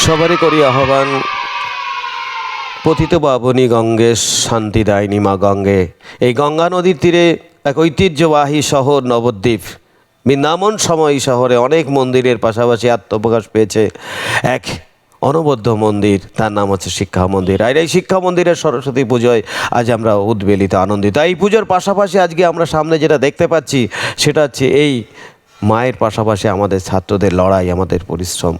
সবারই করি আহ্বান, পতিত পাবনী গঙ্গে শান্তিদায়িনী মা গঙ্গে। এই গঙ্গা নদীর তীরে এক ঐতিহ্যবাহী শহর নবদ্বীপ। বৃন্দাবন সময় শহরে অনেক মন্দিরের পাশাপাশি আত্মপ্রকাশ পেয়েছে এক অনবদ্য মন্দির, তার নাম হচ্ছে শিক্ষা মন্দির। আর এই শিক্ষা মন্দিরের সরস্বতী পুজোয় আজ আমরা উদ্বেলিত আনন্দিত। এই পুজোর পাশাপাশি আজকে আমরা সামনে যেটা দেখতে পাচ্ছি সেটা হচ্ছে এই মায়ের পাশাপাশি আমাদের ছাত্রদের লড়াই, আমাদের পরিশ্রম,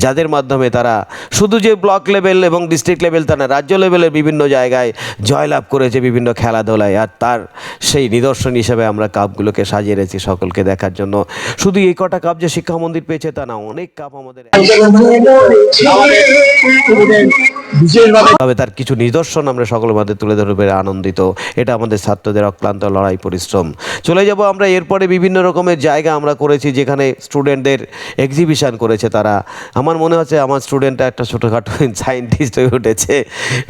যাদের মাধ্যমে তারা শুধু যে ব্লক লেভেল এবং ডিস্ট্রিক্ট লেভেল তা না, রাজ্য লেভেলের বিভিন্ন জায়গায় জয়লাভ করেছে বিভিন্ন খেলাধুলায়। আর তার সেই নিদর্শন হিসেবে আমরা কাপগুলোকে সাজিয়ে রেখেছি সকলকে দেখার জন্য। শুধু এই কটা কাপ যে শিক্ষা মন্দির পেয়েছে তা না, অনেক কাপ আমাদের, তবে তার কিছু নিদর্শন আমরা সকলের মধ্যে তুলে ধরবে আনন্দিত। এটা আমাদের ছাত্রদের অক্লান্ত লড়াই পরিশ্রম। চলে যাব আমরা এরপরে বিভিন্ন রকমের জায়গা আমরা করেছি যেখানে স্টুডেন্টদের এক্সিবিশন করেছে তারা। আমার মনে হচ্ছে আমার স্টুডেন্টটা একটা ছোটোখাটো সায়েন্টিস্ট হয়ে উঠেছে।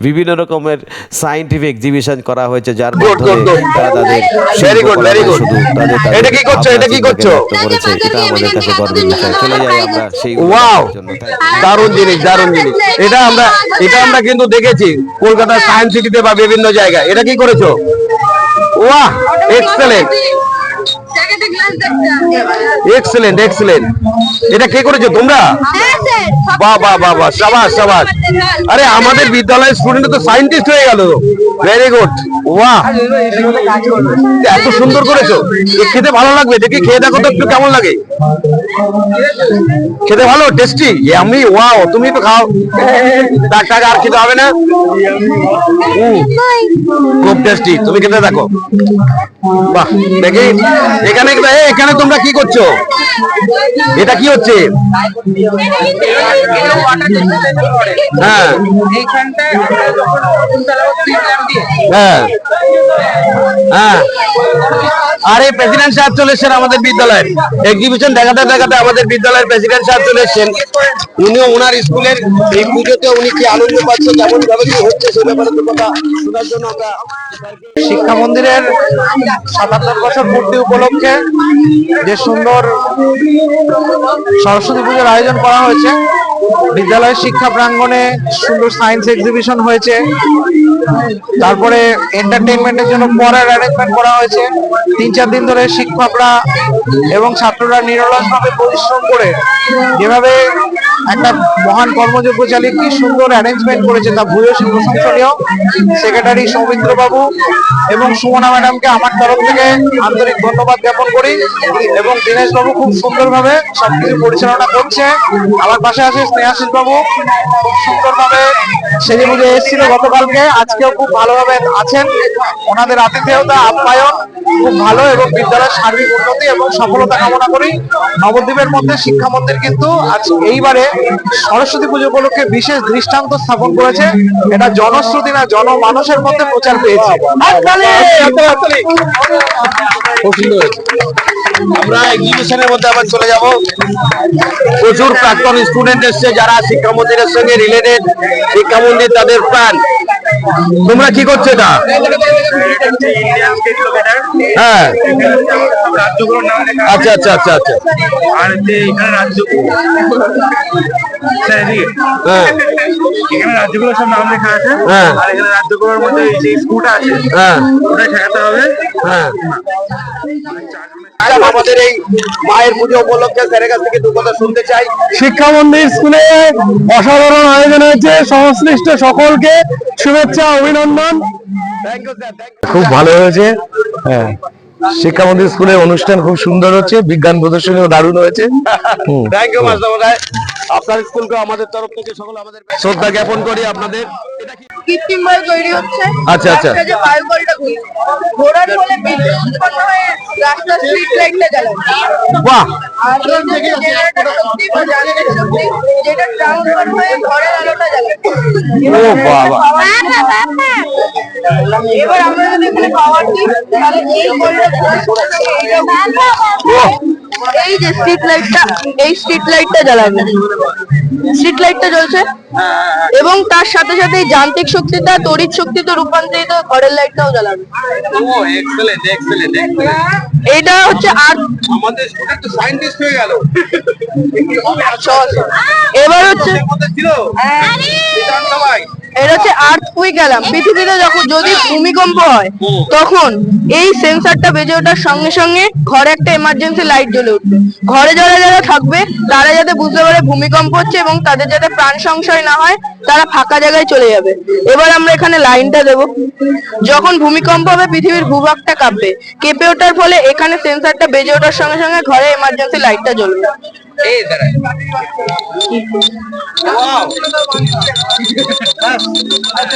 বিভিন্ন রকমের সায়েন্টিফিক এক্সিবিশন করা হয়েছে, যার মাধ্যমে তারা তাদের শুধু তাদের করেছে। এটা আমাদের কাছে গর্বের বিষয়। চলে যাই আমরা সেই জন্য। দারুণ জিনিস, দারুণ জিনিস। এটা আমরা কিন্তু দেখেছি কলকাতা সায়েন্স সিটিতে বা বিভিন্ন জায়গায়। এটা কি করেছো? ওয়াহ, এক্সেলেন্ট এক্সেলেন্ট এক্সেলেন্ট। এটা কে করেছো তোমরা? বাহ বাহ বাহ বাহ, সাবাস সাবাস। আরে আমাদের বিদ্যালয়ের স্টুডেন্ট তো সায়েন্টিস্ট হয়ে গেল। ভেরি গুড, ওয়াহ, এত সুন্দর করেছো। খেতে ভালো লাগবে, দেখি খেয়ে দেখো তো একটু কেমন লাগে। খেতে ভালো, টেস্টি, ইয়ামি, ওয়াও। তুমি তো খাও, তার টাকা আর খেতে হবে না। খুব টেস্টি, তুমি খেতে দেখো। বাহ, দেখি এখানে এখানে তোমরা কি করছো? এটা কি হচ্ছে? হ্যাঁ হ্যাঁ হ্যাঁ। আরে প্রেসিডেন্ট সাহেব চলে এসছেন আমাদের বিদ্যালয়ের। এক্সিবিশন দেখাতে দেখাতে আমাদের বিদ্যালয়ের প্রেসিডেন্ট সাহেব চলে এসছেন। উনিও ওনার স্কুলের এই পুজোতে উনি কি আনন্দ পাচ্ছেন, কেমন ভাবে কি হচ্ছে সে ব্যাপারে কথা শোনার জন্য আমরা শিক্ষা মন্দিরের ৭৭ বছর পূর্তি উপলক্ষে যে সুন্দর সরস্বতী পুজোর আয়োজন করা হয়েছে। বিদ্যালয়ের শিক্ষা প্রাঙ্গণে সুন্দর সায়েন্স এক্সিবিশন হয়েছে, তারপরে এন্টারটেইনমেন্টের জন্য পড়ার অ্যারেঞ্জমেন্ট করা হয়েছে। ৩-৪ দিন ধরে শিক্ষকরা এবং ছাত্ররা নিরলসভাবে পরিশ্রম করে যেভাবে একটা মহান কর্মযজ্ঞ চালিয়ে কি সুন্দর অ্যারেঞ্জমেন্ট করেছে তা ভূয়সী প্রশংসনীয়। সেক্রেটারি সৌমিত্র বাবু এবং সুমনা ম্যাডামকে আমার তরফ থেকে আন্তরিক ধন্যবাদ জ্ঞাপন করি। এবং দীনেশ বাবু খুব সুন্দরভাবে সবকিছু পরিচালনা করছে। আমার পাশে আছে স্নেহাশিস বাবু, খুব সুন্দরভাবে সেজে বুঝে এসেছিল গতকালকে, আজকেও খুব ভালোভাবে আছেন। ওনাদের আতিথেয়তা, আপ্যায়ন খুব ভালো এবং বিদ্যালয়ের সার্বিক উন্নতি এবং সফলতা কামনা করি। নবদ্বীপের মধ্যে শিক্ষা মন্দির কিন্তু আজ এইবারে সরস্বতী পুজো উপলক্ষে বিশেষ দৃষ্টান্ত স্থাপন করেছে। এটা জনশ্রুতি না, জনমানসের মধ্যে প্রচার পেয়েছে। খুব সুন্দর হয়েছে। আমরা এক্সিবিশনের মধ্যে আবার চলে যাব। প্রচুর প্রাক্তন স্টুডেন্ট এসছে যারা শিক্ষা মন্দিরের সঙ্গে রিলেটেড। শিক্ষা মন্দির তাদের প্রাণ। তোমরা কি করছো এটা? হ্যাঁ, আচ্ছা আচ্ছা আচ্ছা আচ্ছা। রাজ্যগুলোর সব নাম লেখা আছে। হ্যাঁ, আর এখানে রাজ্যগুলোর মধ্যে যে স্কুলটা আছে হ্যাঁ, ওটা ঠেকাতে হবে। হ্যাঁ। আমাদের এই মায়ের পুজো উপলক্ষে স্যারের কাছ থেকে দু কথা শুনতে চাই। শিক্ষা মন্দির স্কুলে অসাধারণ আয়োজন হয়েছে, সংশ্লিষ্ট সকলকে শুভেচ্ছা, অভিনন্দন। খুব ভালো হয়েছে। হ্যাঁ, শিক্ষা মন্দির স্কুলের অনুষ্ঠান খুব সুন্দর হচ্ছে, বিজ্ঞান প্রদর্শনীও দারুণ হয়েছে। থ্যাংক ইউ মাস্টারমশাই। আপনার স্কুলকে আমাদের তরফ থেকে সকল আমাদের শ্রদ্ধা জ্ঞাপন করি। আপনাদের কৃত্রিমভাবে তৈরি হচ্ছে। আচ্ছা, আচ্ছা। রাস্তায় যে বায়ুকলটা ঘোরার ফলে বিদ্যুৎ উৎপন্ন হয়ে রাস্তার স্ট্রিট লাইটটা জ্বালায়। বাহ, আর এই যে জেনারেটর শক্তি বা জ্বালানির শক্তি যেটা ট্রান্সফার হয়ে ঘরের আলোটা জ্বালায়। ও বাবা, এবার আমরা যদি এখানে পাওয়ার দিই তাহলে এই কলটা এই যে স্ট্রিট লাইটটা জ্বালাবে, স্ট্রিট লাইটটা জ্বলছে এবং তার সাথে সাথে এই যান্ত্রিক শক্তিটা তড়িৎ শক্তিতে রূপান্তরিত হয়ে ঘরের লাইটটাও জ্বালাবে। এটা হচ্ছে আমাদের স্টুডেন্ট তো সায়েন্টিস্ট হয়ে গেল। এবার হচ্ছে এটা হচ্ছে আর্থকুইক অ্যালার্ম। পৃথিবীতে যখন যদি ভূমিকম্প হয় তখন এই সেন্সরটা বেজে ওঠার সঙ্গে সঙ্গে ঘরে একটা এমার্জেন্সি লাইট জ্বলে উঠবে। ঘরে যারা যারা থাকবে তারা যাতে বুঝতে পারে ভূমিকম্প হচ্ছে এবং তাদের যাতে প্রাণ সংশয় না হয়, তারা ফাঁকা জায়গায় চলে যাবে। এবার আমরা এখানে লাইনটা দেব। যখন ভূমিকম্প হবে পৃথিবীর ভূভাগটা কাঁপবে, কেঁপে ওঠার ফলে এখানে সেন্সরটা বেজে ওঠার সঙ্গে সঙ্গে ঘরে এমার্জেন্সি লাইটটা জ্বলবে।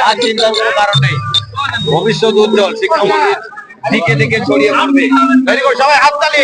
আর চিন্তার কোনো কারণ নেই, ভবিষ্যৎ উজ্জ্বল, শিক্ষামন্ত্রীর দিকে দিকে ছড়িয়ে পড়বে। ভেরি গুড, সবাই হাততালি।